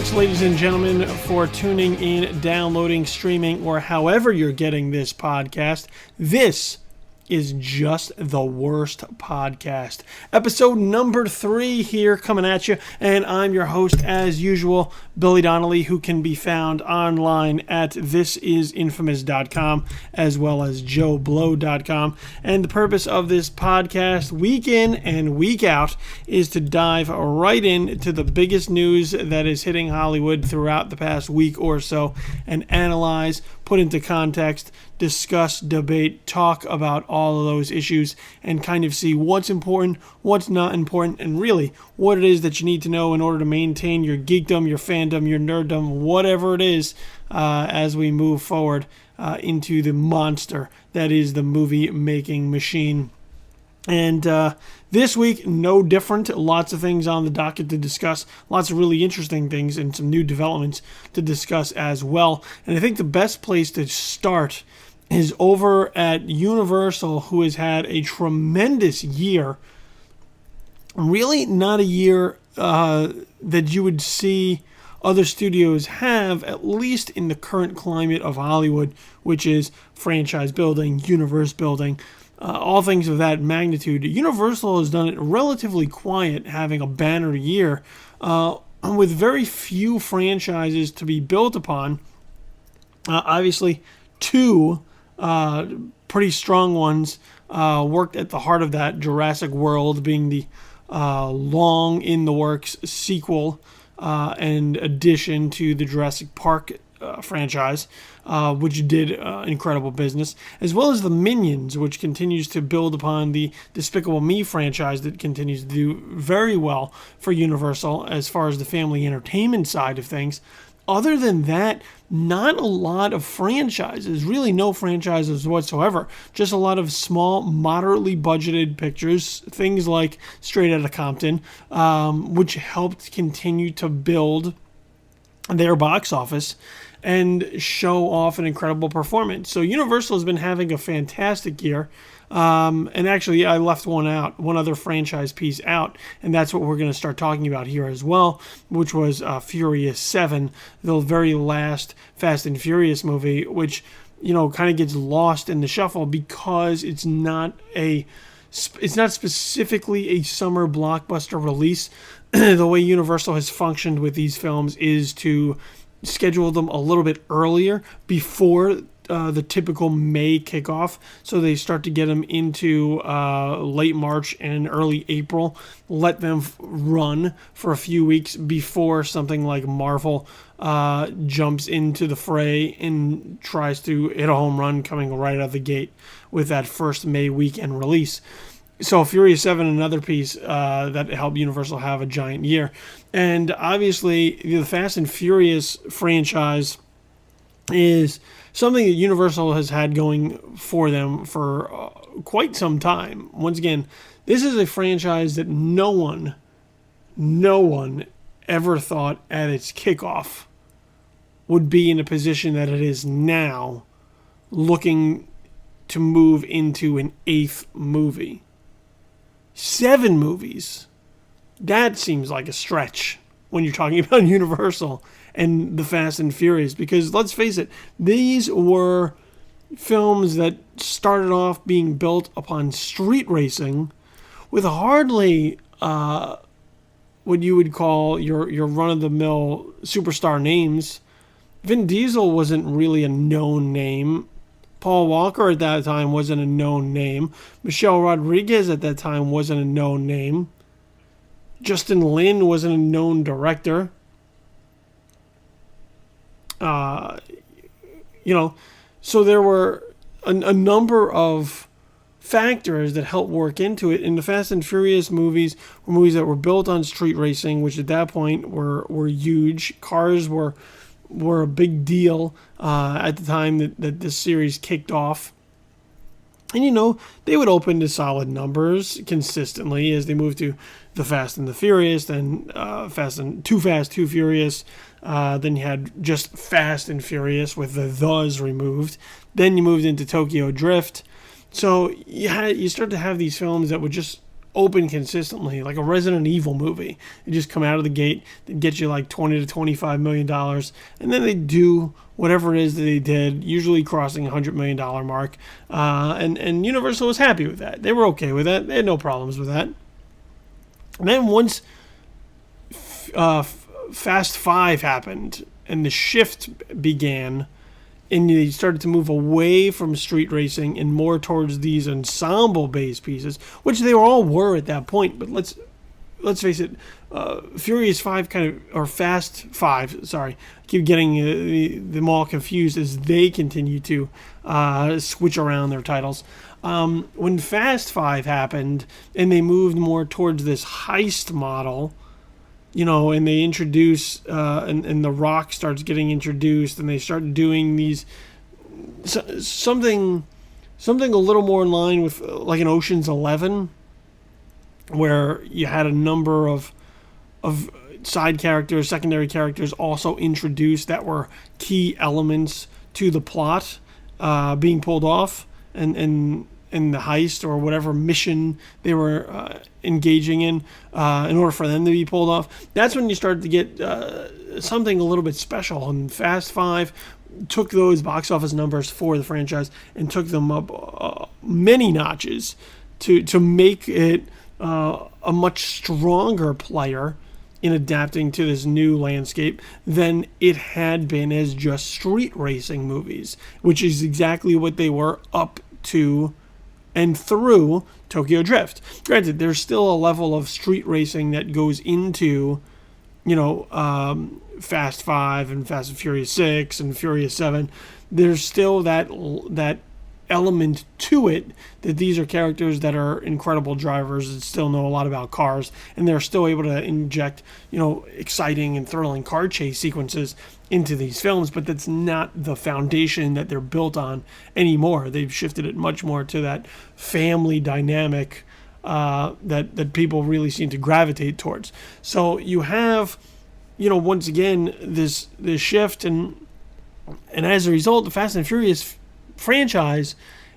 Thanks, ladies and gentlemen, for tuning in, downloading, streaming, or however you're getting this podcast. This is Just the Worst Podcast. Episode number 3 here coming at you, and I'm your host, as usual, Billy Donnelly, who can be found online at thisisinfamous.com as well as joeblow.com. And the purpose of this podcast, week in and week out, is to dive right into the biggest news that is hitting Hollywood throughout the past week or so and analyze, put into context, discuss, debate, talk about all of those issues and kind of see what's important, what's not important, and really what it is that you need to know in order to maintain your geekdom, your fandom, your nerddom, whatever it is, as we move forward into the monster that is the movie-making machine. And this week, no different. Lots of things on the docket to discuss. Lots of really interesting things and some new developments to discuss as well. And I think the best place to start is over at Universal, who has had a tremendous year. Really not a year that you would see other studios have, at least in the current climate of Hollywood, which is franchise building, universe building, all things of that magnitude. Universal has done it relatively quiet, having a banner year, with very few franchises to be built upon. Obviously, 2 pretty strong ones worked at the heart of that, Jurassic World being the long-in-the-works sequel and addition to the Jurassic Park franchise, which did incredible business, as well as the Minions, which continues to build upon the Despicable Me franchise that continues to do very well for Universal as far as the family entertainment side of things. Other than that, not a lot of franchises, really no franchises whatsoever, just a lot of small, moderately budgeted pictures, things like Straight Outta Compton, which helped continue to build their box office and show off an incredible performance. So Universal has been having a fantastic year. And actually, I left one other franchise piece out, and that's what we're going to start talking about here as well, which was Furious 7, the very last Fast and Furious movie, which, kind of gets lost in the shuffle because it's not specifically a summer blockbuster release. The way Universal has functioned with these films is to schedule them a little bit earlier before the typical May kickoff, so they start to get them into late March and early April, let them run for a few weeks before something like Marvel jumps into the fray and tries to hit a home run coming right out of the gate with that first May weekend release. So Furious 7, another piece that helped Universal have a giant year. And obviously, the Fast and Furious franchise is something that Universal has had going for them for quite some time. Once again, this is a franchise that no one ever thought at its kickoff would be in a position that it is now, looking to move into an 8th movie. 7 movies. That seems like a stretch when you're talking about Universal and the Fast and Furious, because let's face it, these were films that started off being built upon street racing with hardly what you would call your run-of-the-mill superstar names. Vin Diesel wasn't really a known name. Paul Walker at that time wasn't a known name. Michelle Rodriguez at that time wasn't a known name. Justin Lin wasn't a known director. So there were a number of factors that helped work into it. And the Fast and Furious movies were movies that were built on street racing, which at that point were huge. Cars were a big deal at the time that this series kicked off. And, they would open to solid numbers consistently as they moved to The Fast and the Furious, then Too Fast, Too Furious. Then you had just Fast and Furious with the thes removed. Then you moved into Tokyo Drift. So you start to have these films that would just open consistently, like a Resident Evil movie. They just come out of the gate, they get you like $20 to $25 million, and then they do whatever it is that they did, usually crossing $100 million mark. And Universal was happy with that. They were okay with that. They had no problems with that. And then once Fast 5 happened and the shift began, and they started to move away from street racing and more towards these ensemble-based pieces, which they all were at that point. But let's face it, Furious 5 or Fast 5, sorry, I keep getting them all confused as they continue to switch around their titles. When Fast 5 happened and they moved more towards this heist model, and they introduce, and The Rock starts getting introduced, and they start doing these, something a little more in line with like an Ocean's 11, where you had a number of side characters, secondary characters also introduced that were key elements to the plot being pulled off, and the heist or whatever mission they were engaging in order for them to be pulled off. That's when you start to get something a little bit special. And Fast 5 took those box office numbers for the franchise and took them up many notches to make it a much stronger player in adapting to this new landscape than it had been as just street racing movies, which is exactly what they were up to and through Tokyo Drift. Granted, there's still a level of street racing that goes into, Fast 5 and Fast and Furious 6 and Furious 7. There's still that element to it that these are characters that are incredible drivers that still know a lot about cars, and they're still able to inject, exciting and thrilling car chase sequences into these films, but that's not the foundation that they're built on anymore. They've shifted it much more to that family dynamic that people really seem to gravitate towards. So you have, once again, this shift, and as a result, the Fast and Furious franchise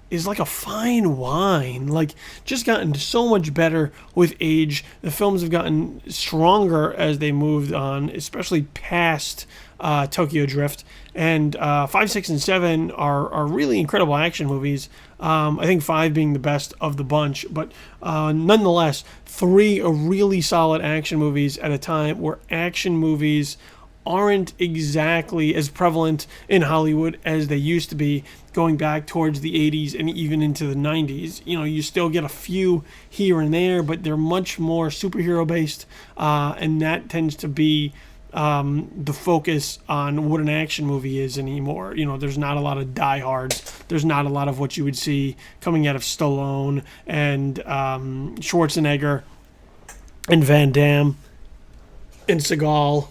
is like a fine wine, like just gotten so much better with age. The films have gotten stronger as they moved on, especially past Tokyo Drift, and 5, 6, and 7 are really incredible action movies. I think 5 being the best of the bunch, but nonetheless, 3 are really solid action movies at a time where action movies aren't exactly as prevalent in Hollywood as they used to be, going back towards the 80s and even into the 90s. You still get a few here and there, but they're much more superhero based, and that tends to be the focus on what an action movie is anymore. There's not a lot of diehards. There's not a lot of what you would see coming out of Stallone and Schwarzenegger and Van Damme and Seagal,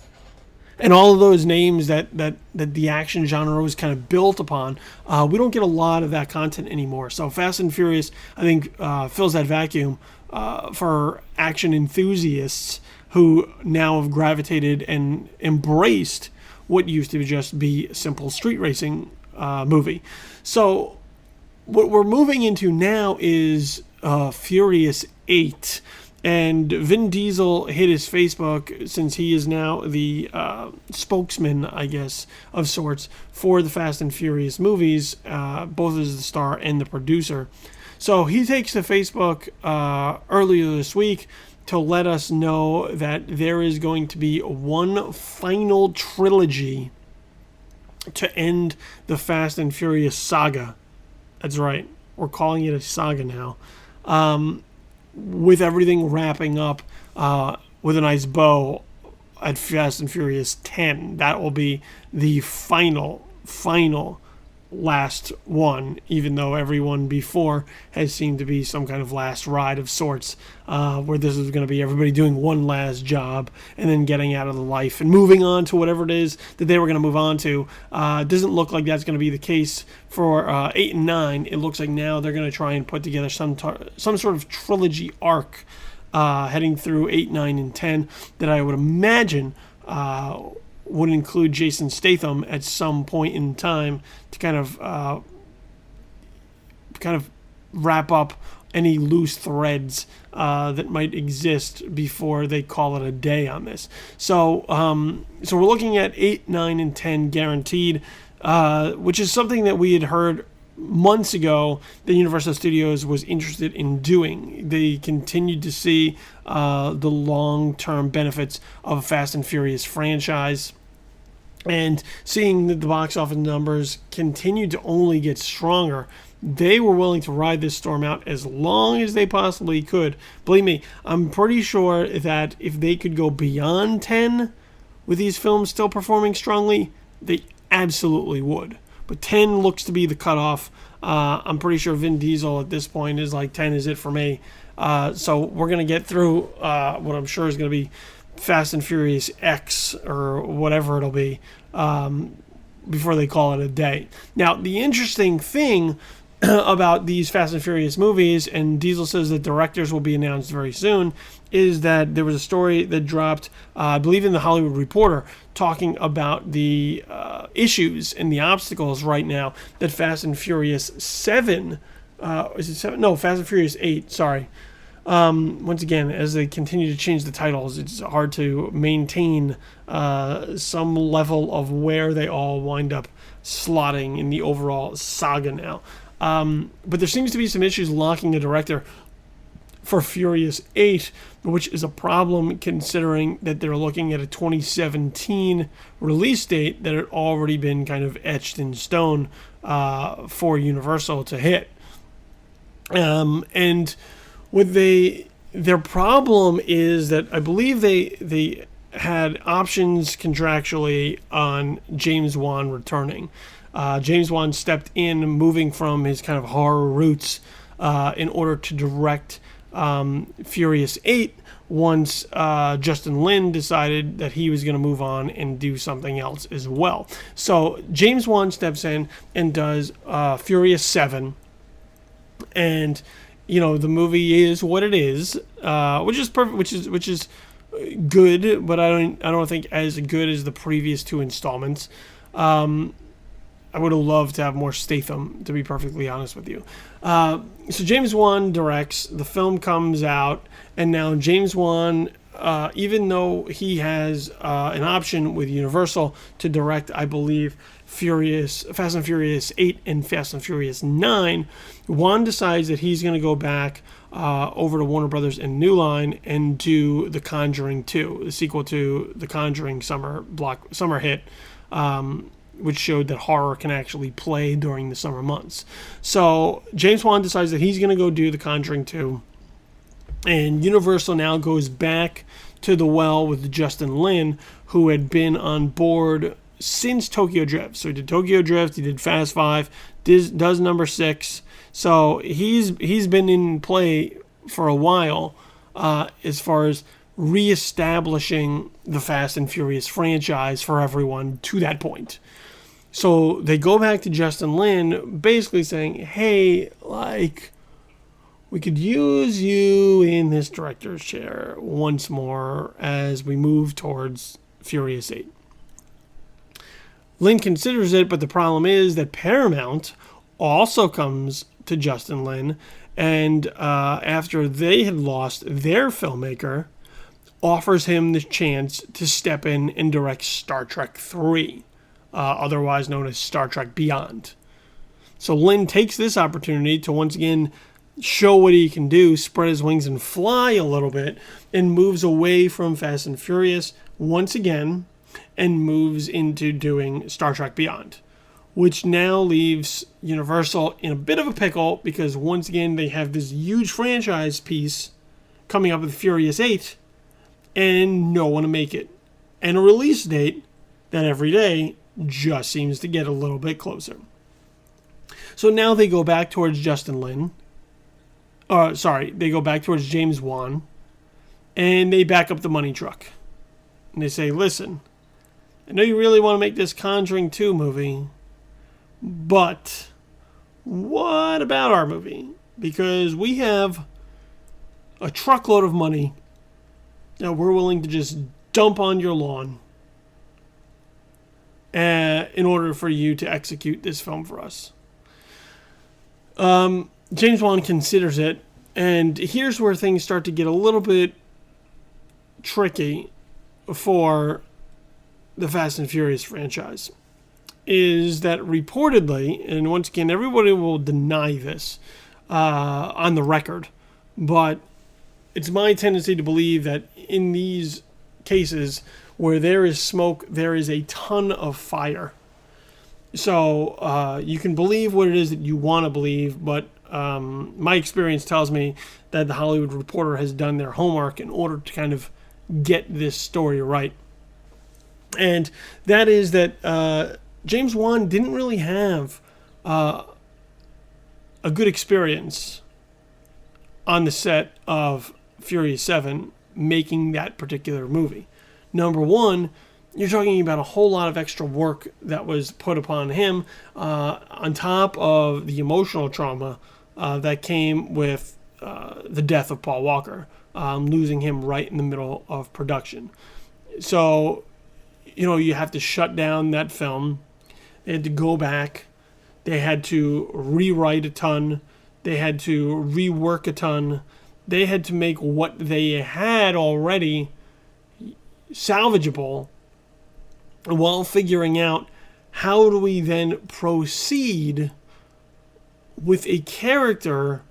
and all of those names that the action genre was kind of built upon. We don't get a lot of that content anymore. So Fast and Furious, I think, fills that vacuum for action enthusiasts who now have gravitated and embraced what used to just be a simple street racing movie. So what we're moving into now is Furious 8. And Vin Diesel hit his Facebook, since he is now the spokesman, I guess, of sorts for the Fast and Furious movies, both as the star and the producer. So he takes to Facebook earlier this week to let us know that there is going to be one final trilogy to end the Fast and Furious saga. That's right, we're calling it a saga now. With everything wrapping up with a nice bow at Fast and Furious 10. That will be the final last one, even though everyone before has seemed to be some kind of last ride of sorts, where this is going to be everybody doing one last job and then getting out of the life and moving on to whatever it is that they were going to move on to. It doesn't look like that's going to be the case for 8 and 9. It looks like now they're going to try and put together some sort of trilogy arc heading through 8, 9, and 10 that I would imagine would include Jason Statham at some point in time to kind of wrap up any loose threads that might exist before they call it a day on this. So we're looking at 8, 9, and 10 guaranteed, which is something that we had heard months ago that Universal Studios was interested in doing. They continued to see the long-term benefits of a Fast and Furious franchise, and seeing that the box office numbers continued to only get stronger, they were willing to ride this storm out as long as they possibly could. Believe me, I'm pretty sure that if they could go beyond 10 with these films still performing strongly, they absolutely would. But 10 looks to be the cutoff. I'm pretty sure Vin Diesel at this point is like 10 is it for me. So we're going to get through what I'm sure is going to be Fast and Furious X or whatever it'll be before they call it a day. Now, the interesting thing about these Fast and Furious movies, and Diesel says that directors will be announced very soon, is that there was a story that dropped, I believe in the Hollywood Reporter, talking about the issues and the obstacles right now that Fast and Furious 7, is it 7? No, Fast and Furious 8, sorry. Once again, as they continue to change the titles, it's hard to maintain some level of where they all wind up slotting in the overall saga now. But there seems to be some issues locking a director for Furious 8, which is a problem considering that they're looking at a 2017 release date that had already been kind of etched in stone for Universal to hit. And what their problem is that I believe they had options contractually on James Wan returning. James Wan stepped in, moving from his kind of horror roots in order to direct Furious 8 once Justin Lin decided that he was going to move on and do something else as well. So James Wan steps in and does Furious 7, and you know the movie is what it is, which is perfect, which is good, but I don't think as good as the previous two installments. I would have loved to have more Statham, to be perfectly honest with you. So James Wan directs, the film comes out, and now James Wan, even though he has an option with Universal to direct, I believe, Fast and Furious 8 and Fast and Furious 9, Wan decides that he's going to go back over to Warner Brothers and New Line and do The Conjuring 2, the sequel to The Conjuring summer hit, which showed that horror can actually play during the summer months. So James Wan decides that he's going to go do The Conjuring 2, and Universal now goes back to the well with Justin Lin, who had been on board since Tokyo Drift. So he did Tokyo Drift, he did Fast 5, does number 6. So he's been in play for a while as far as reestablishing the Fast and Furious franchise for everyone to that point. So they go back to Justin Lin basically saying, hey, like, we could use you in this director's chair once more as we move towards Furious 8. Lin considers it, but the problem is that Paramount also comes to Justin Lin, and after they had lost their filmmaker, offers him the chance to step in and direct Star Trek 3, otherwise known as Star Trek Beyond. So Lin takes this opportunity to once again show what he can do, spread his wings and fly a little bit, and moves away from Fast and Furious once again and moves into doing Star Trek Beyond, which now leaves Universal in a bit of a pickle because once again they have this huge franchise piece coming up with Furious 8 and no one to make it, and a release date that every day just seems to get a little bit closer. So now they go back towards Justin Lin. They go back towards James Wan, and they back up the money truck. And they say, listen, I know you really want to make this Conjuring 2 movie, but what about our movie? Because we have a truckload of money that we're willing to just dump on your lawn in order for you to execute this film for us. James Wan considers it, And here's where things start to get a little bit tricky for the Fast and Furious franchise, is that reportedly, and once again, everybody will deny this on the record, but it's my tendency to believe that in these cases where there is smoke, there is a ton of fire. So you can believe what it is that you want to believe, but my experience tells me that the Hollywood Reporter has done their homework in order to kind of get this story right. And that is that James Wan didn't really have a good experience on the set of Furious 7 making that particular movie. Number one, you're talking about a whole lot of extra work that was put upon him on top of the emotional trauma that came with the death of Paul Walker, losing him right in the middle of production. So, you have to shut down that film. They had to go back. They had to rewrite a ton. They had to rework a ton. They had to make what they had already salvageable while figuring out how do we then proceed with a character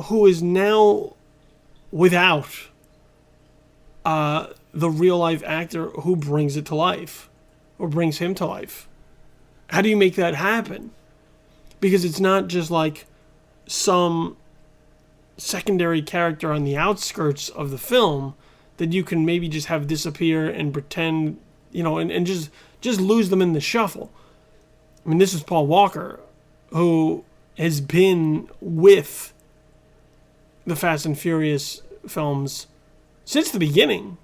who is now without the real life actor who brings it to life or brings him to life. How do you make that happen? Because it's not just like some secondary character on the outskirts of the film that you can maybe just have disappear and pretend, and just lose them in the shuffle. I mean, this is Paul Walker, who has been with the Fast and Furious films since the beginning,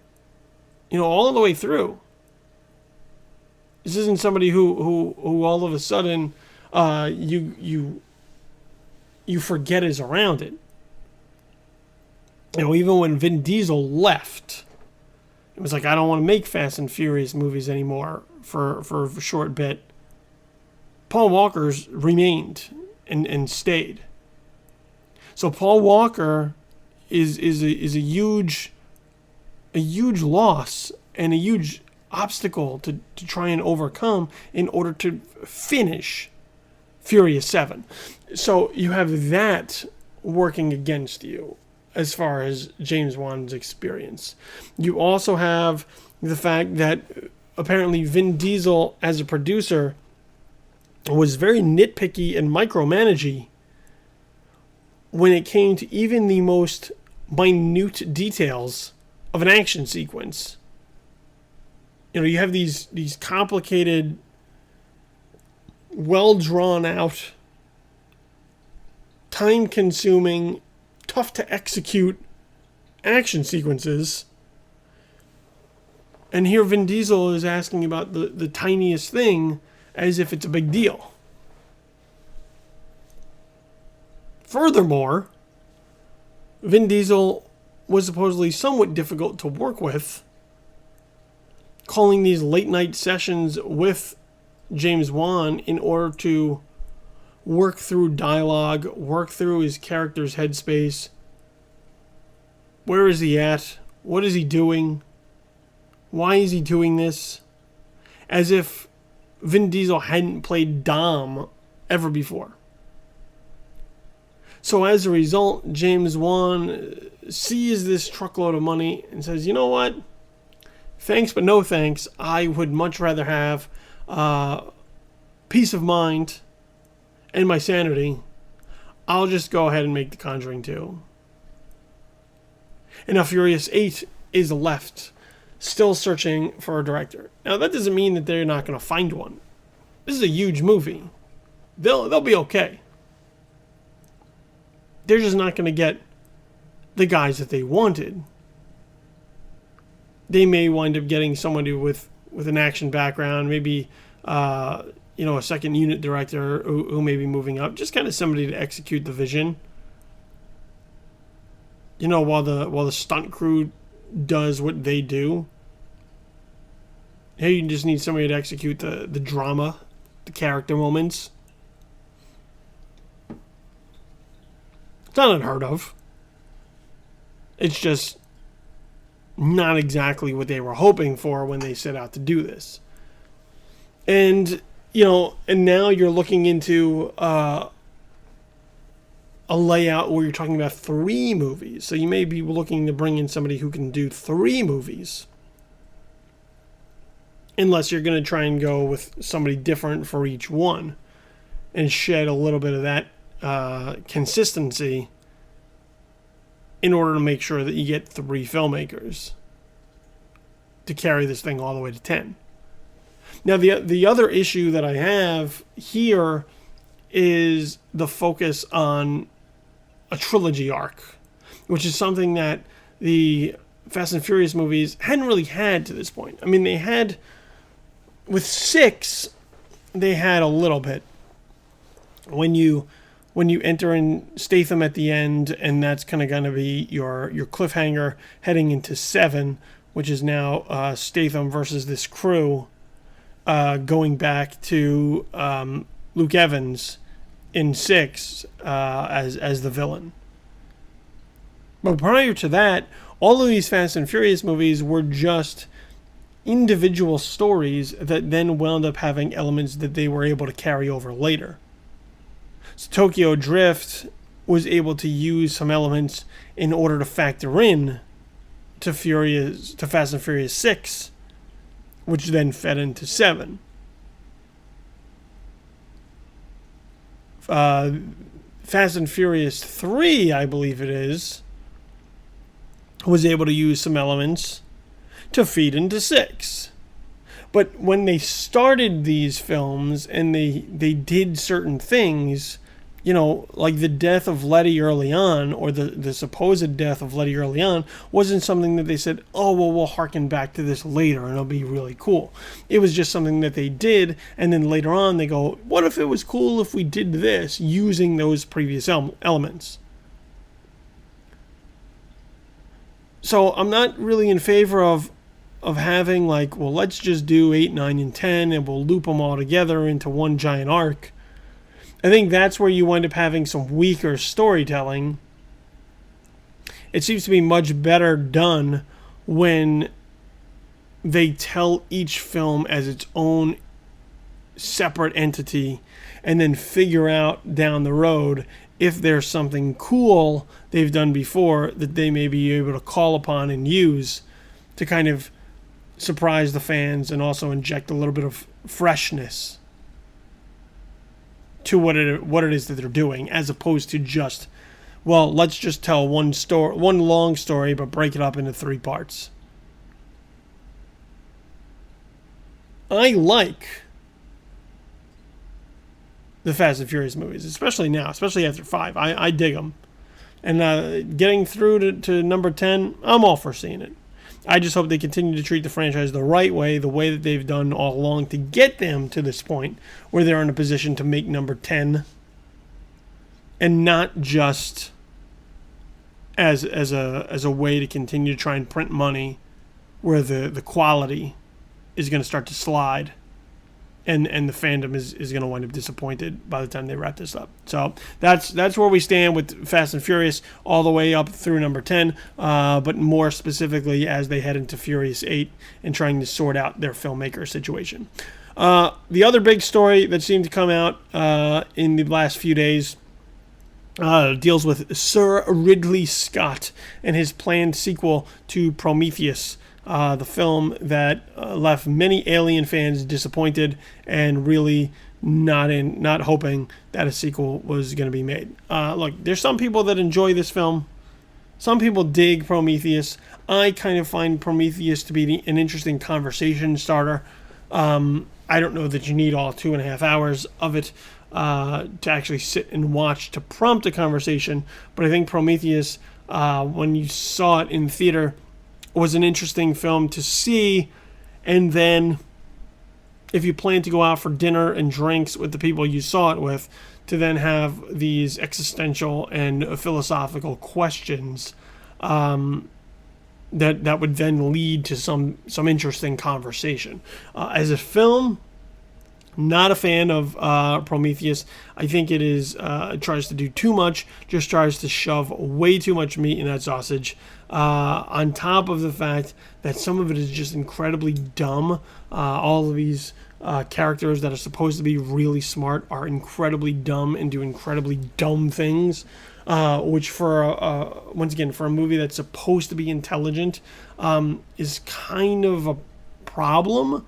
all the way through. This isn't somebody who all of a sudden you forget is around it. Even when Vin Diesel left, it was like, I don't want to make Fast and Furious movies anymore for a short bit. Paul Walker's remained and stayed. So Paul Walker is a huge loss and a huge obstacle to try and overcome in order to finish Furious 7. So you have that working against you as far as James Wan's experience. You also have the fact that apparently Vin Diesel as a producer was very nitpicky and micromanagey when it came to even the most minute details of an action sequence. You have these complicated, well drawn out, time consuming, tough to execute action sequences. And here Vin Diesel is asking about the tiniest thing as if it's a big deal. Furthermore, Vin Diesel was supposedly somewhat difficult to work with, calling these late night sessions with James Wan in order to work through dialogue, work through his character's headspace. Where is he at? What is he doing? Why is he doing this? As if Vin Diesel hadn't played Dom ever before. So as a result, James Wan sees this truckload of money and says, you know what? Thanks, but no thanks. I would much rather have peace of mind and my sanity. I'll just go ahead and make The Conjuring 2. And now Furious 8 is left, still searching for a director. Now that doesn't mean that they're not going to find one. This is a huge movie. They'll be okay. They're just not going to get the guys that they wanted. They may wind up getting somebody with an action background, maybe a second unit director who may be moving up, just kind of somebody to execute the vision. While the stunt crew does what they do. Hey, you just need somebody to execute the drama, the character moments. It's not unheard of. It's just not exactly what they were hoping for when they set out to do this. And, and now you're looking into a layout where you're talking about 3 movies. So you may be looking to bring in somebody who can do 3 movies. Unless you're going to try and go with somebody different for each one and shed a little bit of that consistency in order to make sure that you get 3 filmmakers to carry this thing all the way to 10. Now, the other issue that I have here is the focus on a trilogy arc, which is something that the Fast and Furious movies hadn't really had to this point. I mean, they had, with 6, they had a little bit. When you enter in Statham at the end, and that's kind of going to be your cliffhanger heading into 7, which is now Statham versus this crew, going back to Luke Evans in 6 as the villain. But prior to that, all of these Fast and Furious movies were just individual stories that then wound up having elements that they were able to carry over later. So Tokyo Drift was able to use some elements in order to factor in to Fast and Furious 6, which then fed into 7. Fast and Furious 3, I believe it is, was able to use some elements to feed into 6. But when they started these films and they did certain things, like the death of Letty early on, or the supposed death of Letty early on, wasn't something that they said, oh, well, we'll harken back to this later and it'll be really cool. It was just something that they did, and then later on they go, what if it was cool if we did this using those previous elements? So I'm not really in favor of having let's just do 8, 9, and 10 and we'll loop them all together into one giant arc. I think that's where you wind up having some weaker storytelling. It seems to be much better done when they tell each film as its own separate entity and then figure out down the road if there's something cool they've done before that they may be able to call upon and use to kind of surprise the fans and also inject a little bit of freshness to what it is that they're doing, as opposed to just, well, let's just tell one long story, but break it up into 3 parts. I like the Fast and Furious movies, especially now, especially after 5. I dig them. And getting through to number 10, I'm all for seeing it. I just hope they continue to treat the franchise the right way, the way that they've done all along to get them to this point where they're in a position to make number 10, and not just as a way to continue to try and print money where the quality is going to start to slide. And the fandom is going to wind up disappointed by the time they wrap this up. So that's where we stand with Fast and Furious all the way up through number 10, but more specifically as they head into Furious 8 and trying to sort out their filmmaker situation. The other big story that seemed to come out in the last few days deals with Sir Ridley Scott and his planned sequel to Prometheus. The film that left many Alien fans disappointed and really not hoping that a sequel was going to be made. Look, there's some people that enjoy this film. Some people dig Prometheus. I kind of find Prometheus to be an interesting conversation starter. I don't know that you need all 2.5 hours of it to actually sit and watch to prompt a conversation, but I think Prometheus, when you saw it in theater, was an interesting film to see. And then if you plan to go out for dinner and drinks with the people you saw it with, to then have these existential and philosophical questions that would then lead to some interesting conversation. As a film, Not a fan of Prometheus. I think it tries to do too much, just tries to shove way too much meat in that sausage. On top of the fact that some of it is just incredibly dumb. All of these characters that are supposed to be really smart are incredibly dumb and do incredibly dumb things. Which once again, for a movie that's supposed to be intelligent, is kind of a problem.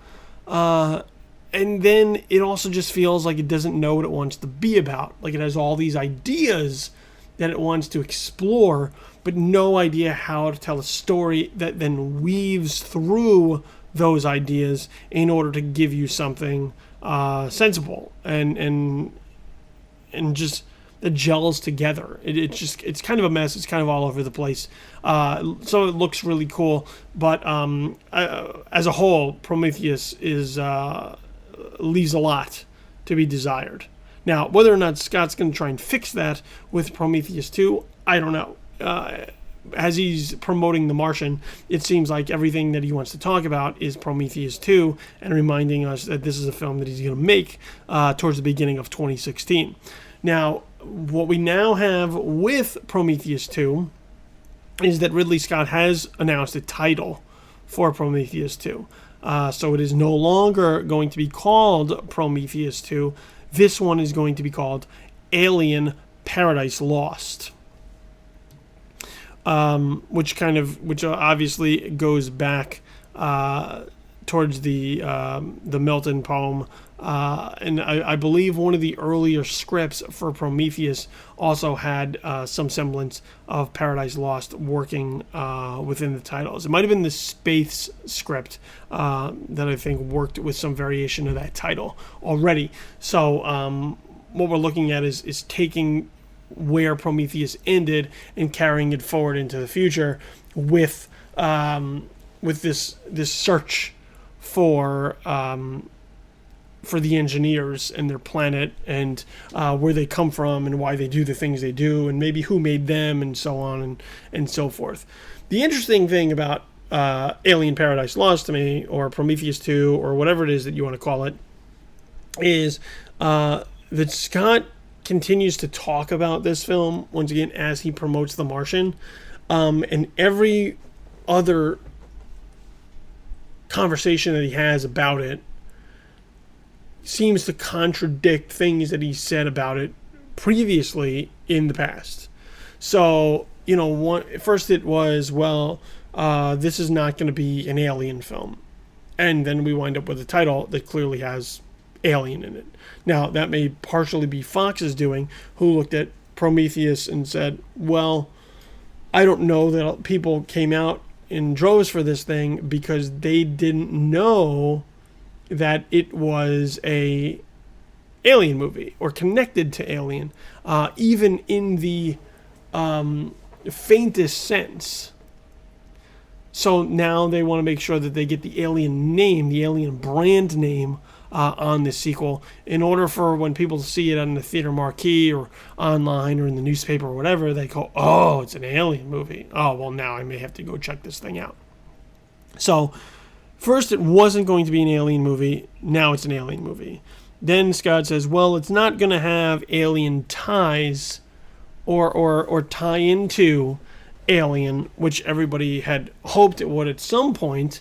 And then it also just feels like it doesn't know what it wants to be about. Like it has all these ideas that it wants to explore, but no idea how to tell a story that then weaves through those ideas in order to give you something sensible and just that gels together. It's kind of a mess. It's kind of all over the place. So it looks really cool, but as a whole, Prometheus leaves a lot to be desired. Now, whether or not Scott's going to try and fix that with Prometheus 2, I don't know. As he's promoting The Martian, it seems like everything that he wants to talk about is Prometheus 2 and reminding us that this is a film that he's going to make towards the beginning of 2016. Now, what we now have with Prometheus 2 is that Ridley Scott has announced a title for Prometheus 2. So it is no longer going to be called Prometheus 2. This one is going to be called Alien Paradise Lost. Which obviously goes back towards the Milton poem, and I believe one of the earlier scripts for Prometheus also had some semblance of Paradise Lost working within the titles. It might have been the Space script that I think worked with some variation of that title already. So what we're looking at is taking where Prometheus ended and carrying it forward into the future with this search for the engineers and their planet and where they come from and why they do the things they do and maybe who made them and so on and so forth. The interesting thing about Alien Paradise Lost to me, or Prometheus 2, or whatever it is that you want to call it, is that Scott continues to talk about this film once again as he promotes The Martian, and every other conversation that he has about it seems to contradict things that he said about it previously in the past. So, first it was, this is not going to be an alien film. And then we wind up with a title that clearly has alien in it. Now, that may partially be Fox's doing, who looked at Prometheus and said, well, I don't know that people came out in droves for this thing because they didn't know that it was a alien movie or connected to Alien, even in the faintest sense. So now they want to make sure that they get the Alien name, the Alien brand name on this sequel, in order for when people see it on the theater marquee or online or in the newspaper or whatever, they go, oh, it's an Alien movie. Oh, well, now I may have to go check this thing out. So first it wasn't going to be an Alien movie. Now it's an Alien movie. Then Scott says, well, it's not going to have alien ties or tie into Alien, which everybody had hoped it would at some point,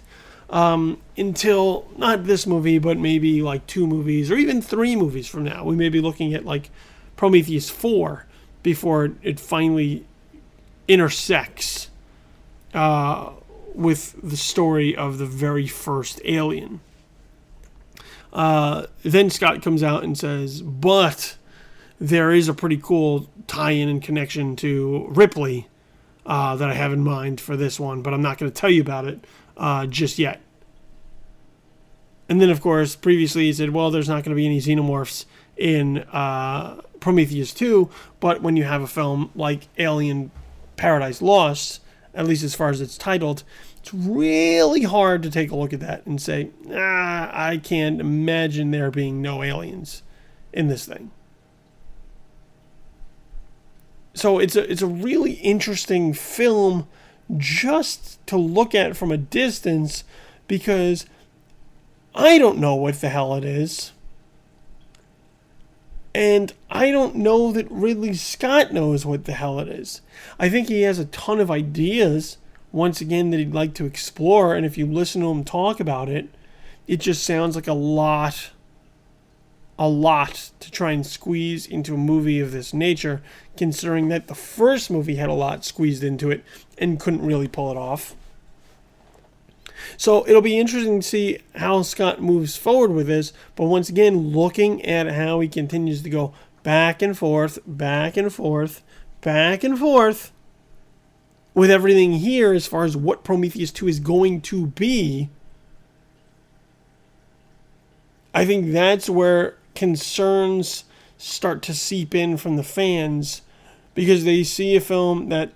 until not this movie, but maybe like 2 movies or even 3 movies from now. We may be looking at like Prometheus 4 before it finally intersects with the story of the very first Alien. Then Scott comes out and says, but there is a pretty cool tie-in and connection to Ripley that I have in mind for this one, but I'm not going to tell you about it just yet. And then, of course, previously he said, well, there's not going to be any xenomorphs in Prometheus 2, but when you have a film like Alien Paradise Lost, at least as far as it's titled, it's really hard to take a look at that and say, I can't imagine there being no aliens in this thing. So it's a really interesting film just to look at from a distance, because I don't know what the hell it is. And I don't know that Ridley Scott knows what the hell it is. I think he has a ton of ideas, once again, that he'd like to explore. And if you listen to him talk about it, it just sounds like a lot to try and squeeze into a movie of this nature, considering that the first movie had a lot squeezed into it and couldn't really pull it off. So it'll be interesting to see how Scott moves forward with this. But once again, looking at how he continues to go back and forth, back and forth, back and forth with everything here as far as what Prometheus 2 is going to be, I think that's where concerns start to seep in from the fans, because they see a film that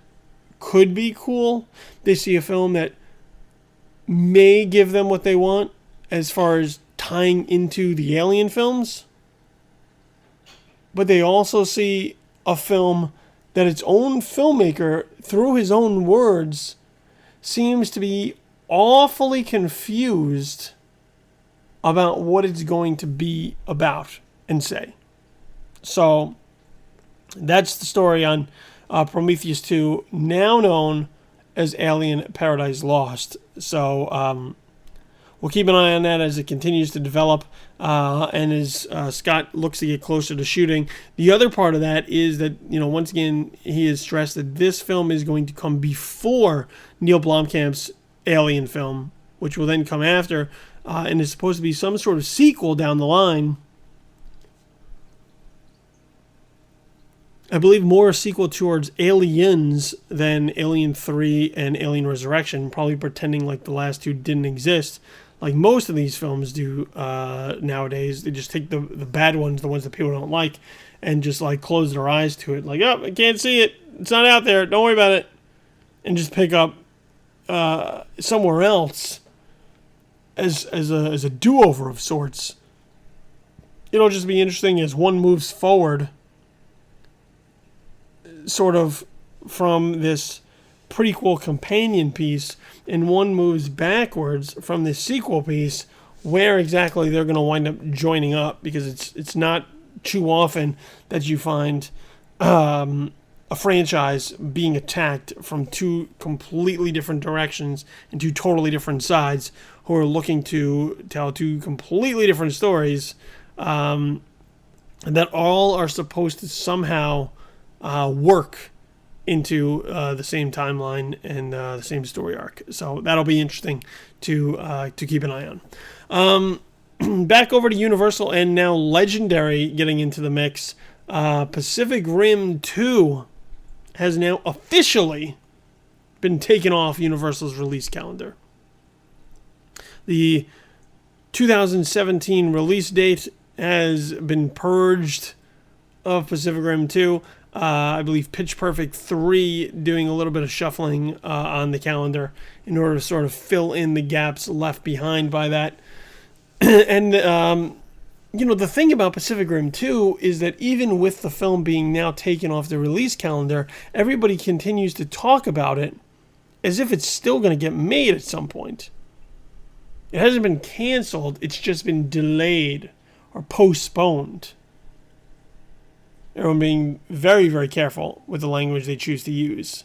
could be cool. They see a film that may give them what they want as far as tying into the Alien films, but they also see a film that its own filmmaker, through his own words, seems to be awfully confused about what it's going to be about and say. So that's the story on Prometheus 2, now known as Alien Paradise Lost. So we'll keep an eye on that as it continues to develop and as Scott looks to get closer to shooting. The other part of that is that, once again, he has stressed that this film is going to come before Neil Blomkamp's Alien film, which will then come after, and is supposed to be some sort of sequel down the line. I believe more a sequel towards Aliens than Alien 3 and Alien Resurrection, probably pretending like the last two didn't exist, like most of these films do nowadays. They just take the bad ones, the ones that people don't like, and just like close their eyes to it. Like, oh, I can't see it. It's not out there. Don't worry about it. And just pick up somewhere else as a do-over of sorts. It'll just be interesting as one moves forward sort of from this prequel companion piece and one moves backwards from this sequel piece, where exactly they're going to wind up joining up, because it's not too often that you find a franchise being attacked from two completely different directions and two totally different sides who are looking to tell two completely different stories that all are supposed to somehow work into the same timeline and the same story arc. So that'll be interesting to keep an eye on. Back over to Universal and now Legendary getting into the mix. Pacific Rim 2 has now officially been taken off Universal's release calendar. The 2017 release date has been purged of Pacific Rim 2. I believe Pitch Perfect 3 doing a little bit of shuffling on the calendar in order to sort of fill in the gaps left behind by that. And, the thing about Pacific Rim 2 is that even with the film being now taken off the release calendar, everybody continues to talk about it as if it's still going to get made at some point. It hasn't been canceled, it's just been delayed or postponed. Everyone being very, very careful with the language they choose to use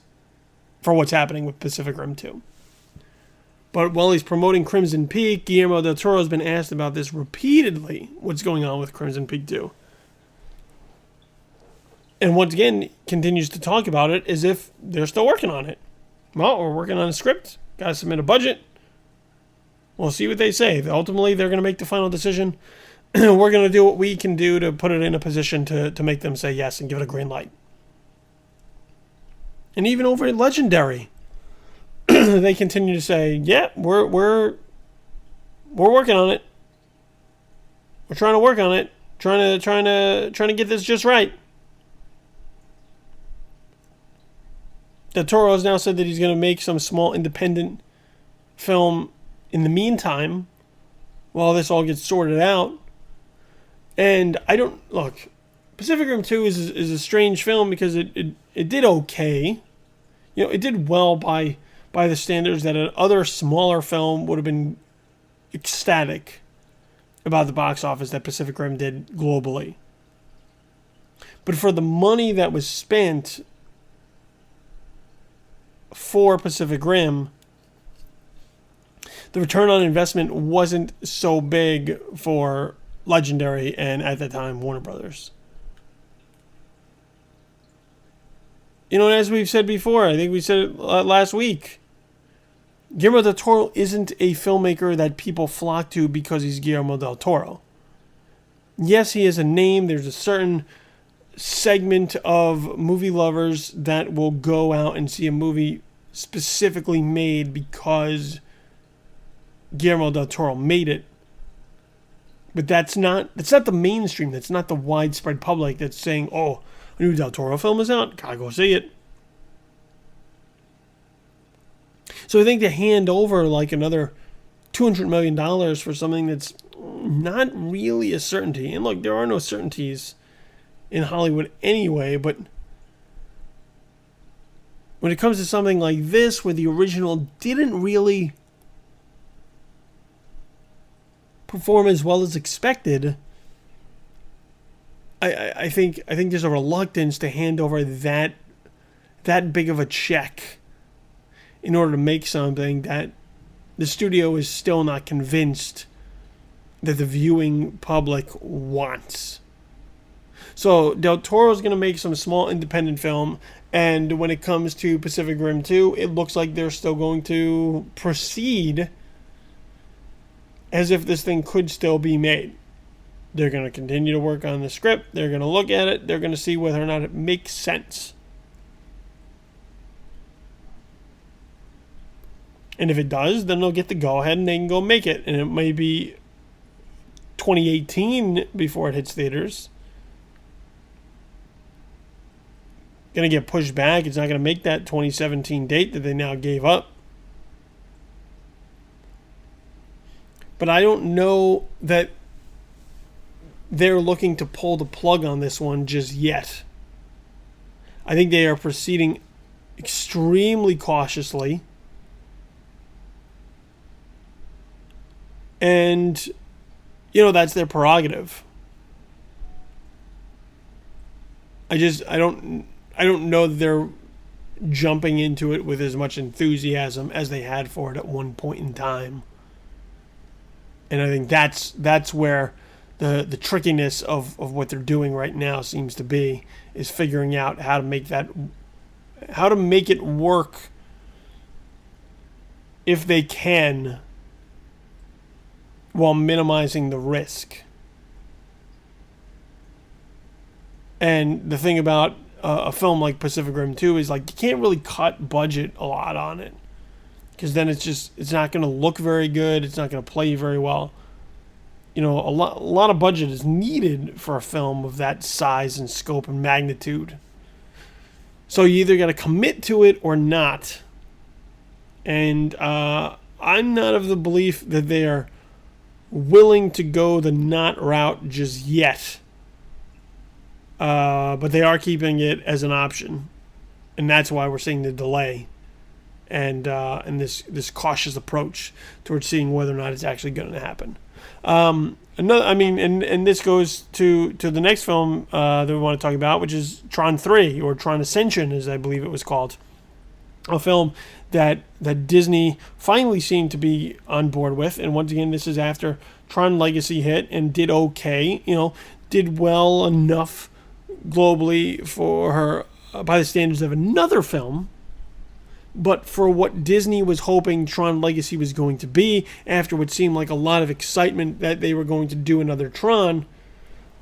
for what's happening with Pacific Rim 2. But while he's promoting Crimson Peak, Guillermo del Toro has been asked about this repeatedly, what's going on with Crimson Peak 2. And once again, continues to talk about it as if they're still working on it. Well, we're working on a script, got to submit a budget. We'll see what they say. Ultimately, they're going to make the final decision. We're going to do what we can do to put it in a position to make them say yes and give it a green light. And even over at Legendary, they continue to say, yeah, we're working on it. We're trying to work on it. Trying to get this just right. Del Toro has now said that he's going to make some small independent film in the meantime while this all gets sorted out. And Pacific Rim 2 is a strange film because it did okay. It did well by the standards that another smaller film would have been ecstatic about the box office that Pacific Rim did globally. But for the money that was spent for Pacific Rim, the return on investment wasn't so big for Legendary and, at the time, Warner Brothers. You know, and as we've said before, I think we said it last week, Guillermo del Toro isn't a filmmaker that people flock to because he's Guillermo del Toro. Yes, he has a name. There's a certain segment of movie lovers that will go out and see a movie specifically made because Guillermo del Toro made it. But that's not the mainstream. That's not the widespread public that's saying, oh, a new Del Toro film is out, gotta go see it. So I think to hand over like another $200 million for something that's not really a certainty. And look, there are no certainties in Hollywood anyway, but when it comes to something like this, where the original didn't really perform as well as expected, I think there's a reluctance to hand over that big of a check in order to make something that the studio is still not convinced that the viewing public wants. So Del Toro's going to make some small independent film, and when it comes to Pacific Rim 2, it looks like they're still going to proceed as if this thing could still be made. They're going to continue to work on the script. They're going to look at it. They're going to see whether or not it makes sense. And if it does, then they'll get the go-ahead and they can go make it. And it may be 2018 before it hits theaters. Going to get pushed back. It's not going to make that 2017 date that they now gave up. But I don't know that they're looking to pull the plug on this one just yet. I think they are proceeding extremely cautiously. And, you know, that's their prerogative. I don't know that they're jumping into it with as much enthusiasm as they had for it at one point in time. And I think that's where the trickiness of what they're doing right now seems to be, is figuring out how to make it work if they can, while minimizing the risk. And the thing about a film like Pacific Rim 2 is, like, you can't really cut budget a lot on it, because then it's not going to look very good. It's not going to play very well. You know, a lot of budget is needed for a film of that size and scope and magnitude. So you either got to commit to it or not. And I'm not of the belief that they are willing to go the not route just yet. But they are keeping it as an option. And that's why we're seeing the delay. And this cautious approach towards seeing whether or not it's actually going to happen. And this goes to the next film that we want to talk about, which is Tron 3, or Tron Ascension, as I believe it was called. A film that Disney finally seemed to be on board with. And once again, this is after Tron Legacy hit and did okay. You know, did well enough globally for her by the standards of another film. But for what Disney was hoping Tron Legacy was going to be, after what seemed like a lot of excitement that they were going to do another Tron,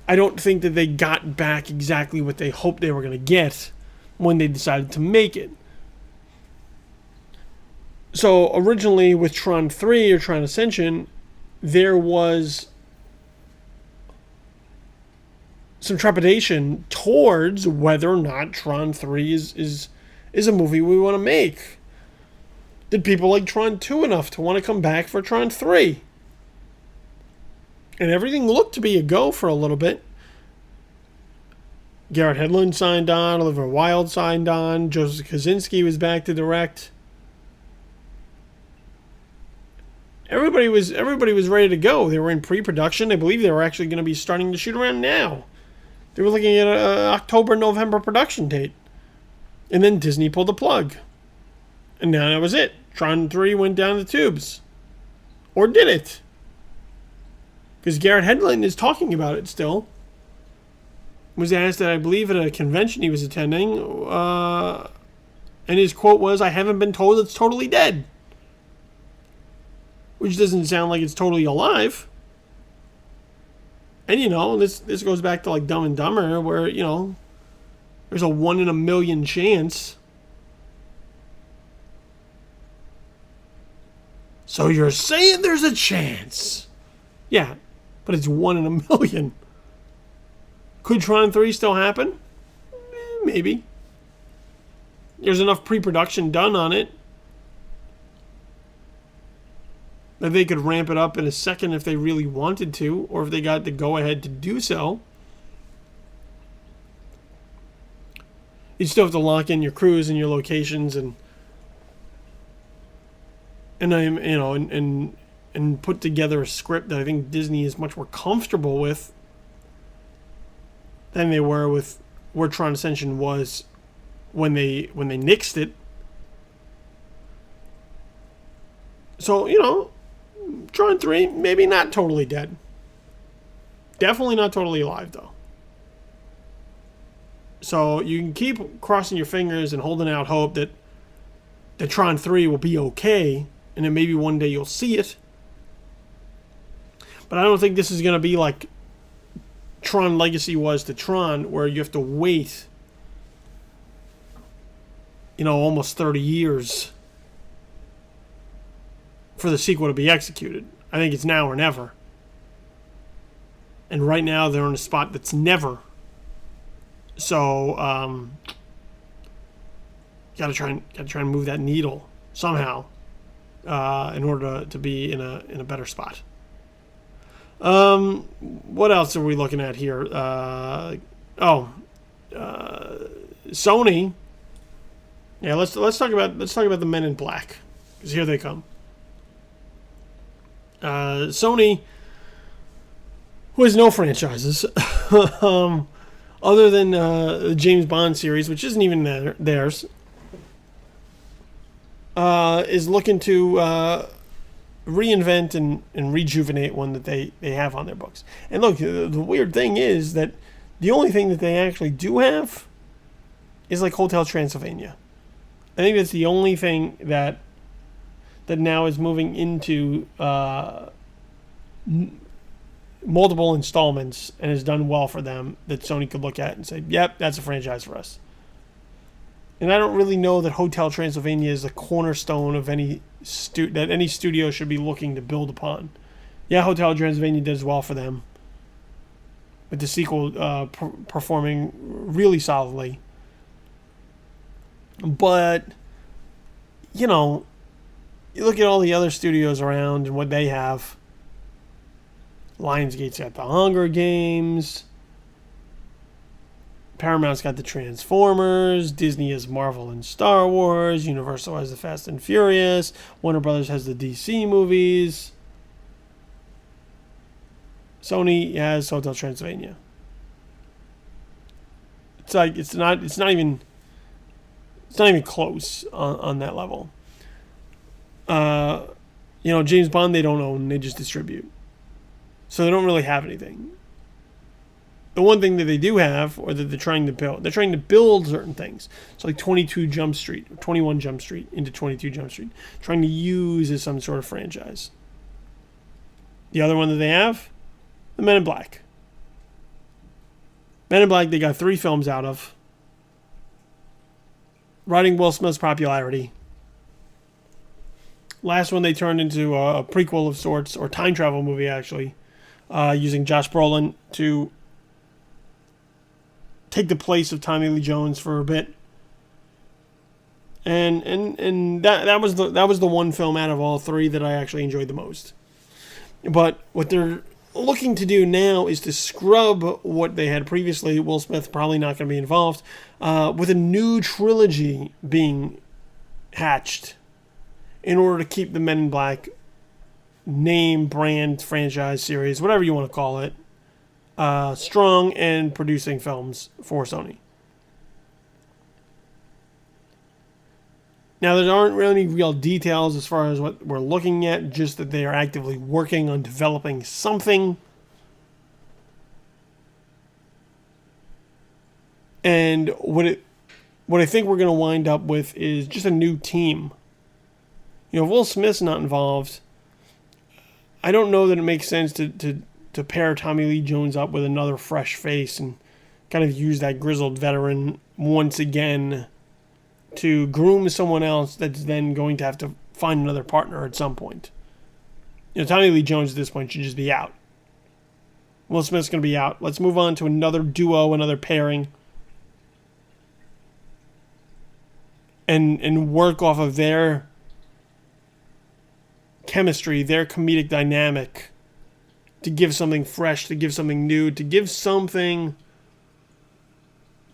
I don't think that they got back exactly what they hoped they were going to get when they decided to make it. So originally with Tron 3 or Tron Ascension, there was some trepidation towards whether or not Tron 3 is a movie we want to make. Did people like Tron 2 enough to want to come back for Tron 3? And everything looked to be a go for a little bit. Garrett Hedlund signed on, Oliver Wilde signed on, Joseph Kosinski was back to direct. Everybody was ready to go. They were in pre-production. I believe they were actually going to be starting to shoot around now. They were looking at an October, November production date. And then Disney pulled the plug. And now that was it. Tron 3 went down the tubes. Or did it? Because Garrett Hedlund is talking about it still. Was asked, I believe, at a convention he was attending. And his quote was, "I haven't been told it's totally dead." Which doesn't sound like it's totally alive. And, this goes back to, like, Dumb and Dumber, where, there's a 1 in a million chance. So you're saying there's a chance. Yeah, but it's 1 in a million. Could Tron 3 still happen? Maybe. There's enough pre-production done on it that they could ramp it up in a second if they really wanted to, or if they got the go-ahead to do so. You still have to lock in your crews and your locations and put together a script that I think Disney is much more comfortable with than they were with where Tron Ascension was when they nixed it. So, Tron 3, maybe not totally dead. Definitely not totally alive, though. So you can keep crossing your fingers and holding out hope that Tron 3 will be okay, and then maybe one day you'll see it. But I don't think this is going to be like Tron Legacy was to Tron, where you have to wait, almost 30 years for the sequel to be executed. I think it's now or never. And right now they're in a spot that's never. So, gotta try and move that needle somehow, in order to be in a better spot. What else are we looking at here? Sony. Yeah, let's talk about the Men in Black, because here they come. Sony, who has no franchises, other than the James Bond series, which isn't even theirs, is looking to reinvent and rejuvenate one that they have on their books. And look, the weird thing is that the only thing that they actually do have is like Hotel Transylvania. I think that's the only thing that now is moving into multiple installments and has done well for them, that Sony could look at and say, yep, that's a franchise for us. And I don't really know that Hotel Transylvania is the cornerstone of any that any studio should be looking to build upon. Yeah, Hotel Transylvania does well for them, with the sequel performing really solidly. But, you look at all the other studios around and what they have. Lionsgate's got the Hunger Games. Paramount's got the Transformers. Disney has Marvel and Star Wars. Universal has the Fast and Furious. Warner Brothers has the DC movies. Sony has Hotel Transylvania. It's like it's not even close on that level. James Bond they don't own, they just distribute. So they don't really have anything. The one thing that they do have, or that they're trying to build certain things. So like 22 Jump Street, or 21 Jump Street into 22 Jump Street. Trying to use as some sort of franchise. The other one that they have, the Men in Black. Men in Black they got 3 films out of. Riding Will Smith's popularity. Last one they turned into a prequel of sorts, or time travel movie actually, using Josh Brolin to take the place of Tommy Lee Jones for a bit. And that was the one film out of all 3 that I actually enjoyed the most. But what they're looking to do now is to scrub what they had previously. Will Smith probably not going to be involved, with a new trilogy being hatched in order to keep the Men in Black name, brand, franchise, series, whatever you want to call it, strong and producing films for Sony. Now, there aren't really any real details as far as what we're looking at, just that they are actively working on developing something. And what I think we're going to wind up with is just a new team. You know, Will Smith's not involved. I don't know that it makes sense to pair Tommy Lee Jones up with another fresh face and kind of use that grizzled veteran once again to groom someone else that's then going to have to find another partner at some point. You know, Tommy Lee Jones at this point should just be out. Will Smith's going to be out. Let's move on to another duo, another pairing. And work off of their chemistry, their comedic dynamic, to give something fresh, to give something new, to give something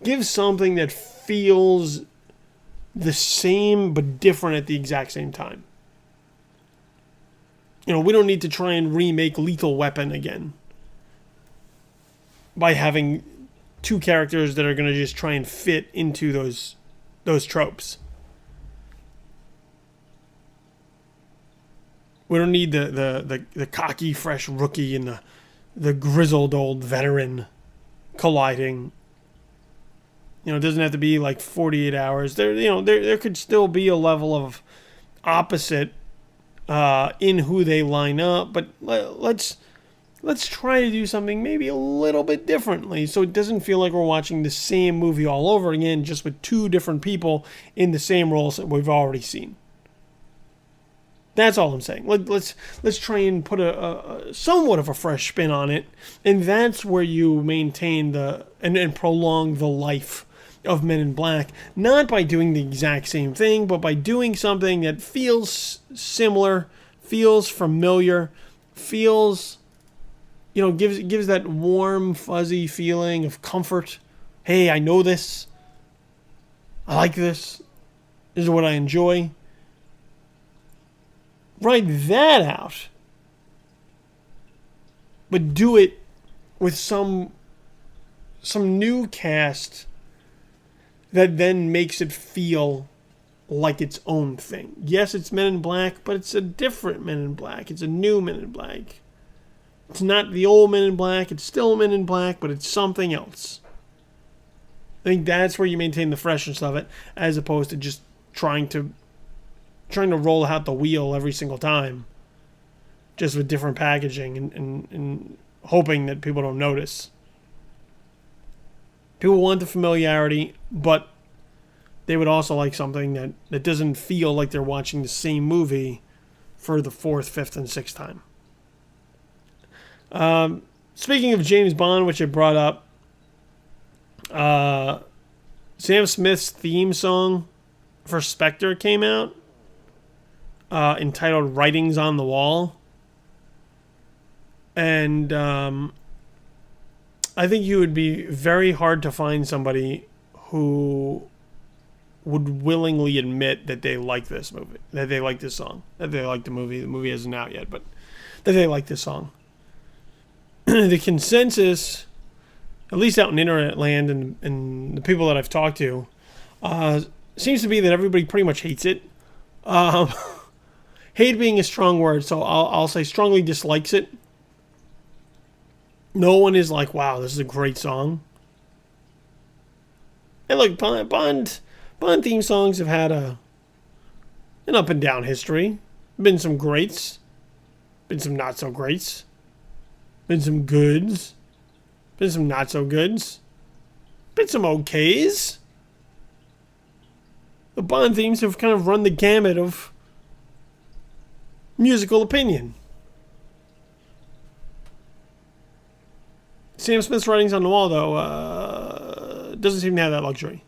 that feels the same but different at the exact same time. You know, we don't need to try and remake Lethal Weapon again by having two characters that are going to just try and fit into those tropes. We don't need the cocky, fresh rookie and the grizzled old veteran colliding. You know, it doesn't have to be like 48 hours. There could still be a level of opposite in who they line up, but let's try to do something maybe a little bit differently, so it doesn't feel like we're watching the same movie all over again, just with two different people in the same roles that we've already seen. That's all I'm saying. Let's try and put a somewhat of a fresh spin on it, and that's where you maintain and prolong the life of Men in Black, not by doing the exact same thing, but by doing something that feels similar, feels familiar, feels, you know, gives that warm, fuzzy feeling of comfort. Hey, I know this. I like this. This is what I enjoy. Write that out, but do it with some new cast that then makes it feel like its own thing. Yes, it's Men in Black, but it's a different Men in Black. It's a new Men in Black. It's not the old Men in Black. It's still Men in Black, but it's something else. I think that's where you maintain the freshness of it, as opposed to just trying to roll out the wheel every single time, just with different packaging and hoping that people don't notice. People want the familiarity, but they would also like something that doesn't feel like they're watching the same movie for the fourth, fifth, and sixth time. Speaking of James Bond, which I brought up, Sam Smith's theme song for Spectre came out, entitled Writings on the Wall. And I think you would be very hard to find somebody who would willingly admit that they like this movie, that they like this song, that they like the movie. The movie isn't out yet, but that they like this song. The consensus, at least out in internet land and the people that I've talked to, seems to be that everybody pretty much hates it. Hate being a strong word, so I'll say strongly dislikes it. No one is like, wow, this is a great song. And look, Bond theme songs have had an up and down history. Been some greats, been some not so greats, been some goods, been some not so goods, been some okays. The Bond themes have kind of run the gamut of musical opinion. Sam Smith's Writings on the Wall, though, doesn't seem to have that luxury.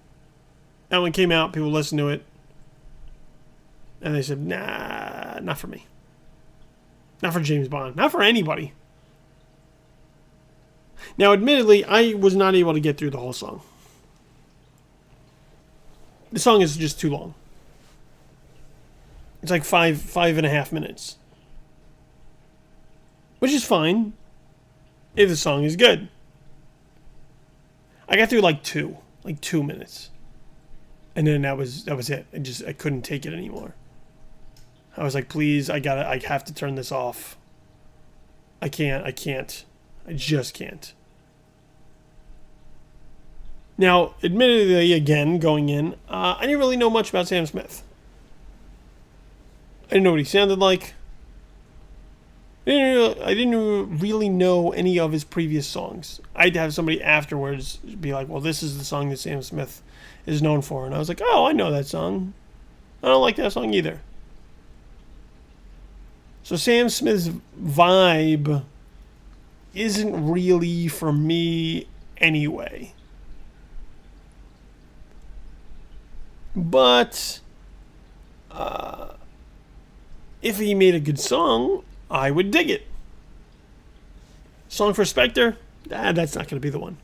That one came out, people listened to it, and they said, nah, not for me. Not for James Bond. Not for anybody. Now, admittedly, I was not able to get through the whole song. The song is just too long. It's like five and a half minutes. Which is fine if the song is good. I got through like 2 minutes. And then that was it. I couldn't take it anymore. I was like, please, I have to turn this off. I can't. I just can't. Now, admittedly, again, going in, I didn't really know much about Sam Smith. I didn't know what he sounded like. I didn't really know any of his previous songs. I'd have somebody afterwards be like, well, this is the song that Sam Smith is known for. And I was like, oh, I know that song. I don't like that song either. So Sam Smith's vibe isn't really for me anyway. But if he made a good song, I would dig it. Song for Spectre? That's not going to be the one.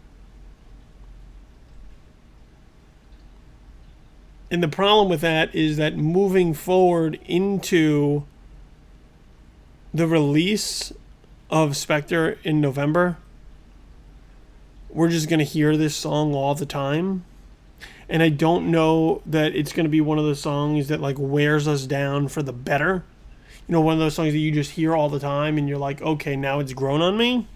And the problem with that is that moving forward into the release of Spectre in November, we're just going to hear this song all the time. And I don't know that it's going to be one of those songs that like wears us down for the better. You know, one of those songs that you just hear all the time and you're like, okay, now it's grown on me.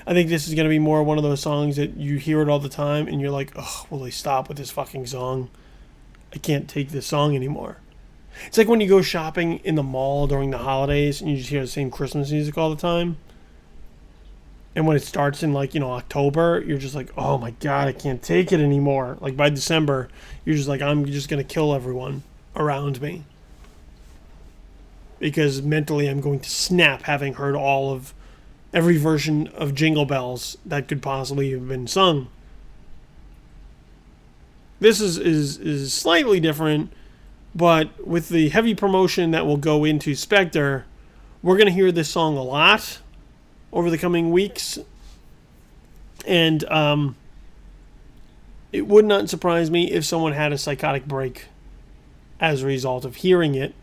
I think this is going to be more one of those songs that you hear it all the time and you're like, oh, will they stop with this fucking song? I can't take this song anymore. It's like when you go shopping in the mall during the holidays and you just hear the same Christmas music all the time. And when it starts in like, October, you're just like, oh my God, I can't take it anymore. Like by December, you're just like, I'm just going to kill everyone around me. Because mentally I'm going to snap having heard every version of Jingle Bells that could possibly have been sung. This is slightly different, but with the heavy promotion that will go into Spectre, we're going to hear this song a lot over the coming weeks. And it would not surprise me if someone had a psychotic break as a result of hearing it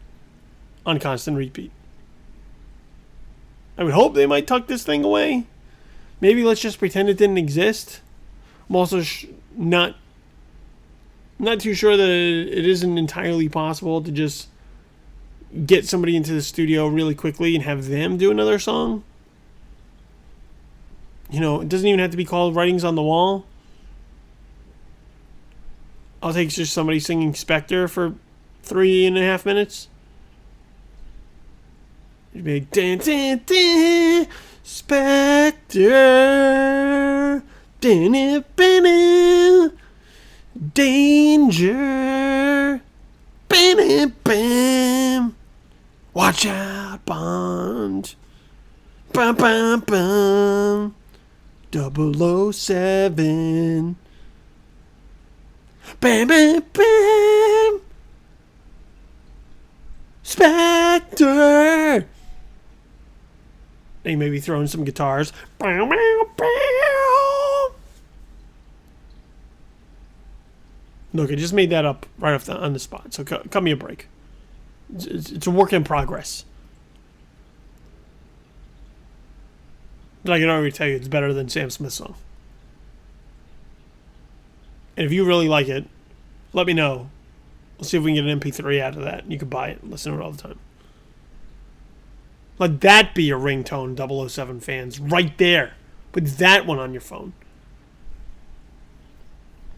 on constant repeat. I would hope they might tuck this thing away. Maybe let's just pretend it didn't exist. I'm also not too sure that it isn't entirely possible to just get somebody into the studio really quickly and have them do another song. It doesn't even have to be called Writings on the Wall. I'll take just somebody singing Spectre for 3.5 minutes. You'd be like, dun, dun, dun, Spectre, dun, dun, dun, danger, bam, bam, bam, watch out, Bond, bum, bum, bum, 007, bam, bam, bam, Spectre. They maybe throw in some guitars. Look, I just made that up right on the spot, so cut me a break. It's a work in progress. But I can already tell you it's better than Sam Smith's song. And if you really like it, let me know. We'll see if we can get an MP3 out of that. You can buy it and listen to it all the time. Let that be your ringtone, 007 fans. Right there. Put that one on your phone.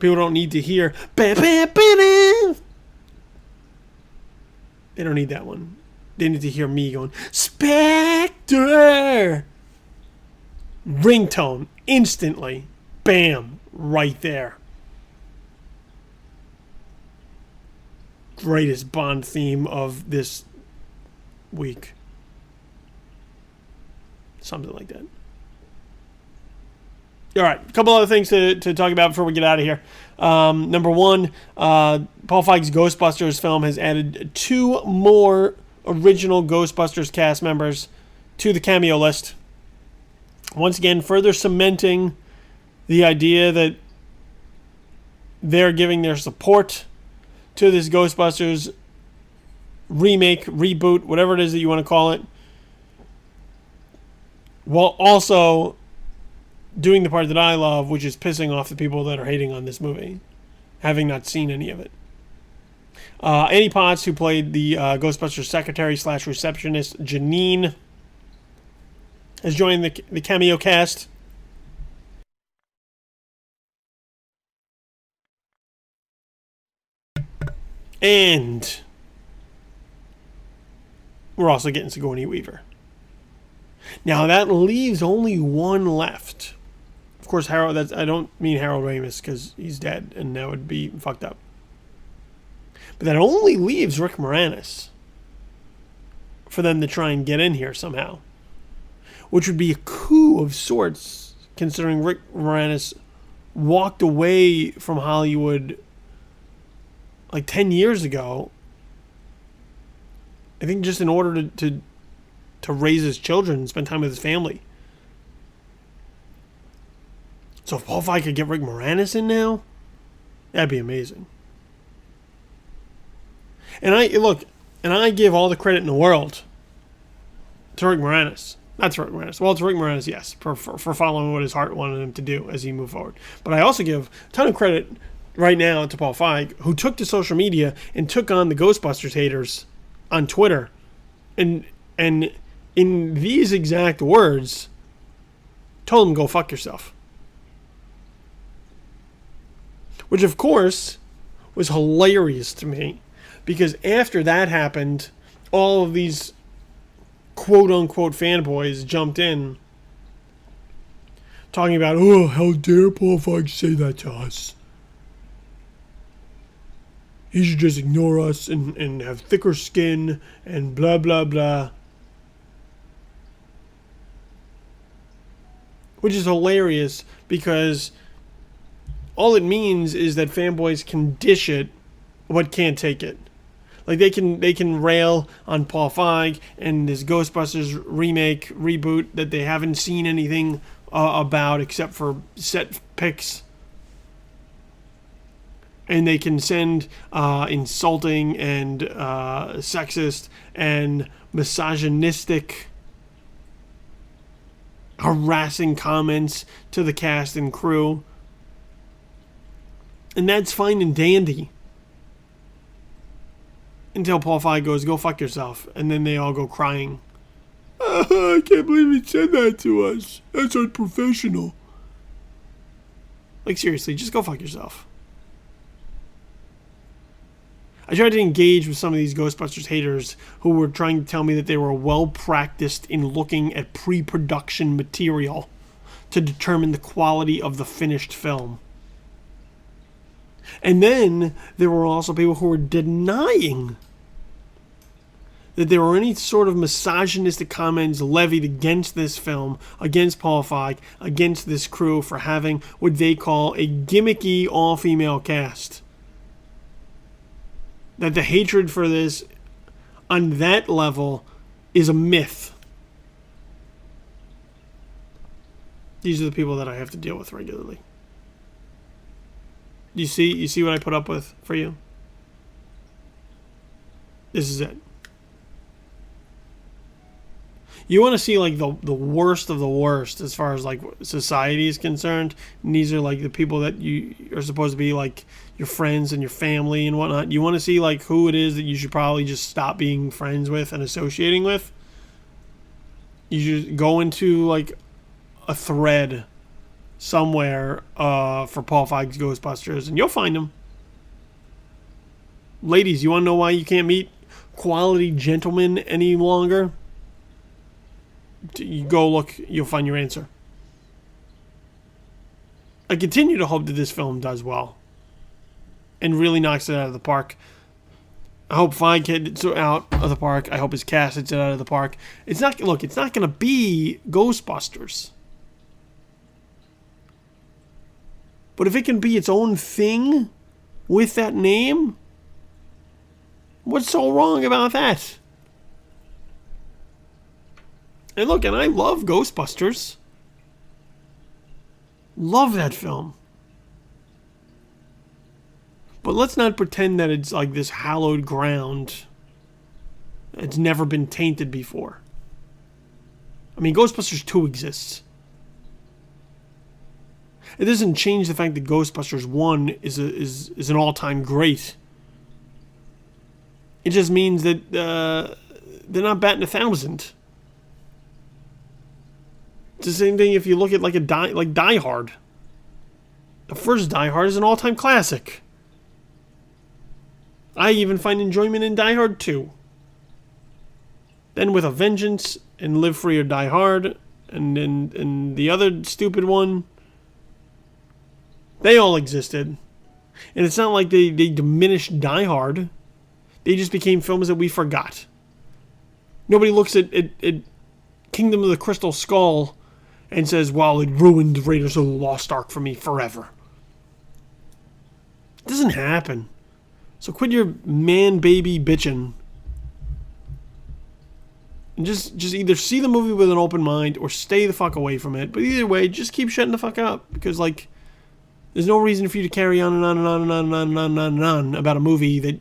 People don't need to hear... They don't need that one. They need to hear me going... Spectre! Ringtone. Instantly. Bam. Right there. Greatest Bond theme of this week. Something like that. All right, a couple other things to talk about before we get out of here. Number one, Paul Feig's Ghostbusters film has added 2 more original Ghostbusters cast members to the cameo list. Once again, further cementing the idea that they're giving their support to this Ghostbusters remake, reboot, whatever it is that you want to call it, while also doing the part that I love, which is pissing off the people that are hating on this movie, having not seen any of it. Annie Potts, who played the Ghostbusters secretary / receptionist Janine, has joined the cameo cast. And we're also getting Sigourney Weaver. Now that leaves only one left. Of course, Harold. I don't mean Harold Ramis because he's dead, and that would be fucked up. But that only leaves Rick Moranis for them to try and get in here somehow, which would be a coup of sorts, considering Rick Moranis walked away from Hollywood like 10 years ago. I think just in order to raise his children and spend time with his family. So if Paul Feig could get Rick Moranis in now, that'd be amazing. And I give all the credit in the world to Rick Moranis. Not to Rick Moranis. Well, to Rick Moranis, yes, for following what his heart wanted him to do as he moved forward. But I also give a ton of credit right now to Paul Feig, who took to social media and took on the Ghostbusters haters on Twitter, and in these exact words, told them, go fuck yourself. Which, of course, was hilarious to me, because after that happened, all of these quote-unquote fanboys jumped in, talking about, oh, how dare Paul Feig say that to us. He should just ignore us and have thicker skin and blah, blah, blah. Which is hilarious, because all it means is that fanboys can dish it but can't take it. Like they can rail on Paul Feig and this Ghostbusters remake, reboot that they haven't seen anything about except for set pics. And they can send insulting and sexist and misogynistic, harassing comments to the cast and crew. And that's fine and dandy. Until Paul Feig goes, go fuck yourself. And then they all go crying. I can't believe he said that to us. That's unprofessional. Like, seriously, just go fuck yourself. I tried to engage with some of these Ghostbusters haters who were trying to tell me that they were well practiced in looking at pre-production material to determine the quality of the finished film. And then there were also people who were denying that there were any sort of misogynistic comments levied against this film, against Paul Feig, against this crew for having what they call a gimmicky all-female cast. That the hatred for this on that level is a myth. These are the people that I have to deal with regularly. You see what I put up with for you? This is it. You want to see like the worst of the worst as far as like society is concerned, and these are like the people that you are supposed to be like your friends and your family and whatnot. You want to see like who it is that you should probably just stop being friends with and associating with. You should go into like a thread somewhere for Paul Feig's Ghostbusters, and you'll find them. Ladies, you want to know why you can't meet quality gentlemen any longer? You go look, you'll find your answer. I continue to hope that this film does well and really knocks it out of the park. I hope Feig hits it out of the park. I hope his cast hits it out of the park. It's not going to be Ghostbusters. But if it can be its own thing with that name, what's so wrong about that? And look, and I love Ghostbusters. Love that film. But let's not pretend that it's like this hallowed ground. It's never been tainted before. I mean, Ghostbusters 2 exists. It doesn't change the fact that Ghostbusters 1 is an all-time great. It just means that they're not batting 1,000. It's the same thing if you look at like Die Hard. The first Die Hard is an all-time classic. I even find enjoyment in Die Hard 2. Then with A Vengeance and Live Free or Die Hard, and the other stupid one, they all existed. And it's not like they diminished Die Hard. They just became films that we forgot. Nobody looks at Kingdom of the Crystal Skull and says, well, it ruined Raiders of the Lost Ark for me forever. It doesn't happen. So quit your man-baby bitching. And just either see the movie with an open mind or stay the fuck away from it. But either way, just keep shutting the fuck up. Because, like, there's no reason for you to carry on and on and on and on and on and on and on, and on about a movie that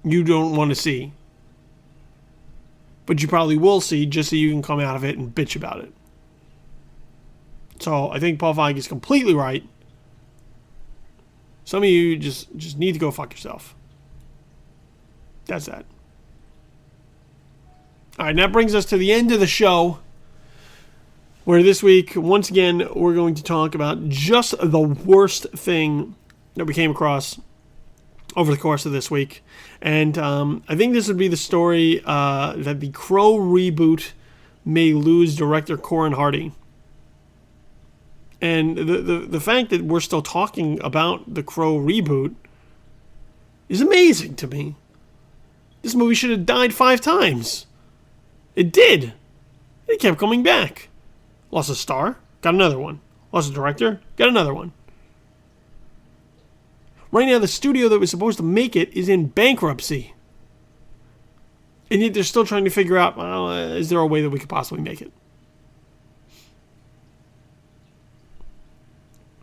you don't want to see. But you probably will see just so you can come out of it and bitch about it. So I think Paul Feig is completely right. Some of you just need to go fuck yourself. That's that. All right, and that brings us to the end of the show, where this week, once again, we're going to talk about just the worst thing that we came across over the course of this week. And I think this would be the story that the Crow reboot may lose director Corin Hardy. And the fact that we're still talking about the Crow reboot is amazing to me. This movie should have died 5 times. It did. It kept coming back. Lost a star, got another one. Lost a director, got another one. Right now, the studio that was supposed to make it is in bankruptcy. And yet they're still trying to figure out, well, is there a way that we could possibly make it?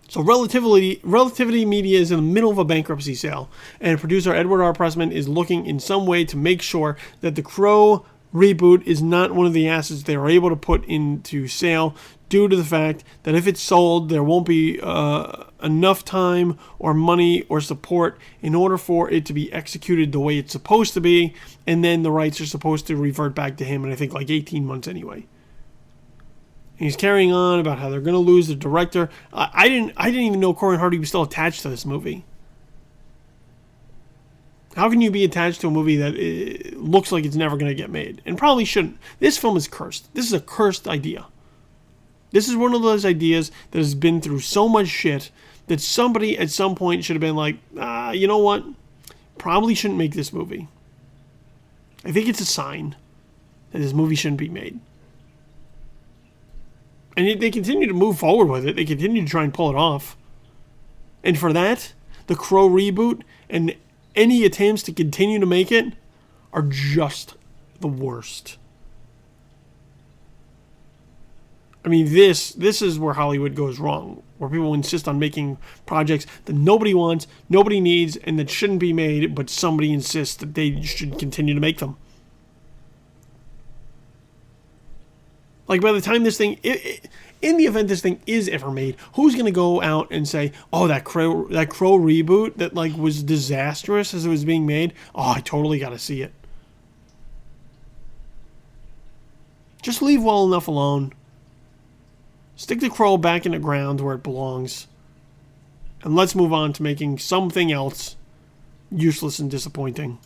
So Relativity Media is in the middle of a bankruptcy sale, and producer Edward R. Pressman is looking in some way to make sure that the Crow reboot is not one of the assets they are able to put into sale, due to the fact that if it's sold, there won't be enough time or money or support in order for it to be executed the way it's supposed to be, and then the rights are supposed to revert back to him in, I think, like 18 months anyway. And he's carrying on about how they're going to lose the director. I didn't even know Corin Hardy was still attached to this movie. How can you be attached to a movie that looks like it's never going to get made? And probably shouldn't. This film is cursed. This is a cursed idea. This is one of those ideas that has been through so much shit that somebody at some point should have been like, you know what? Probably shouldn't make this movie. I think it's a sign that this movie shouldn't be made. And they continue to move forward with it. They continue to try and pull it off. And for that, the Crow reboot and any attempts to continue to make it are just the worst. I mean, this is where Hollywood goes wrong, where people insist on making projects that nobody wants, nobody needs, and that shouldn't be made, but somebody insists that they should continue to make them. Like, by the time this thing, in the event this thing is ever made, who's going to go out and say, oh, that Crow reboot that, like, was disastrous as it was being made? Oh, I totally got to see it. Just leave well enough alone. Stick the Crow back in the ground where it belongs. And let's move on to making something else useless and disappointing.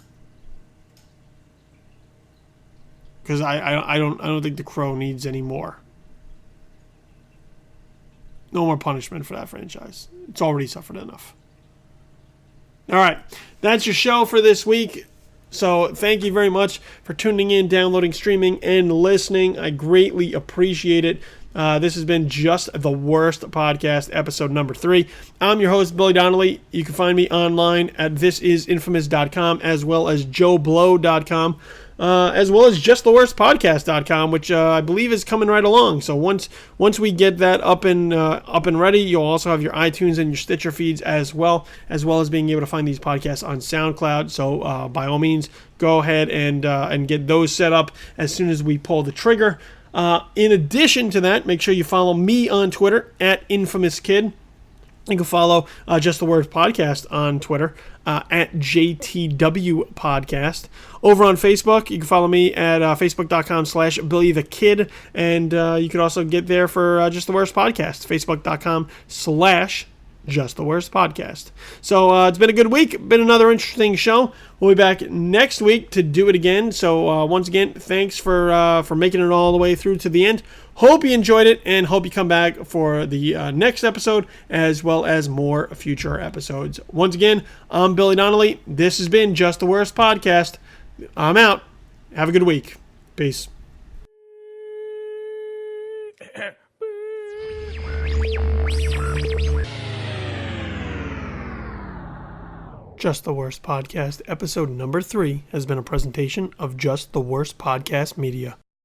Because I don't think the Crow needs any more. No more punishment for that franchise. It's already suffered enough. All right, that's your show for this week. So thank you very much for tuning in, downloading, streaming, and listening. I greatly appreciate it. This has been Just the Worst Podcast, episode number 3. I'm your host, Billy Donnelly. You can find me online at thisisinfamous.com, as well as joeblow.com, as well as justtheworstpodcast.com, which I believe is coming right along. So once we get that up and ready, you'll also have your iTunes and your Stitcher feeds as well as being able to find these podcasts on SoundCloud. So by all means, go ahead and get those set up as soon as we pull the trigger. In addition to that, make sure you follow me on Twitter at InfamousKid. You can follow Just the Words Podcast on Twitter at JTW Podcast. Over on Facebook, you can follow me at facebook.com/BillyTheKid. And you can also get there for Just the Worst Podcast, facebook.com/Just the Worst Podcast. So it's been a good week. Been another interesting show. We'll be back next week to do it again. So once again, thanks for making it all the way through to the end. Hope you enjoyed it, and hope you come back for the next episode, as well as more future episodes. Once again, I'm Billy Donnelly. This has been Just the Worst Podcast. I'm out. Have a good week. Peace. Just the Worst Podcast, episode number 3, has been a presentation of Just the Worst Podcast Media.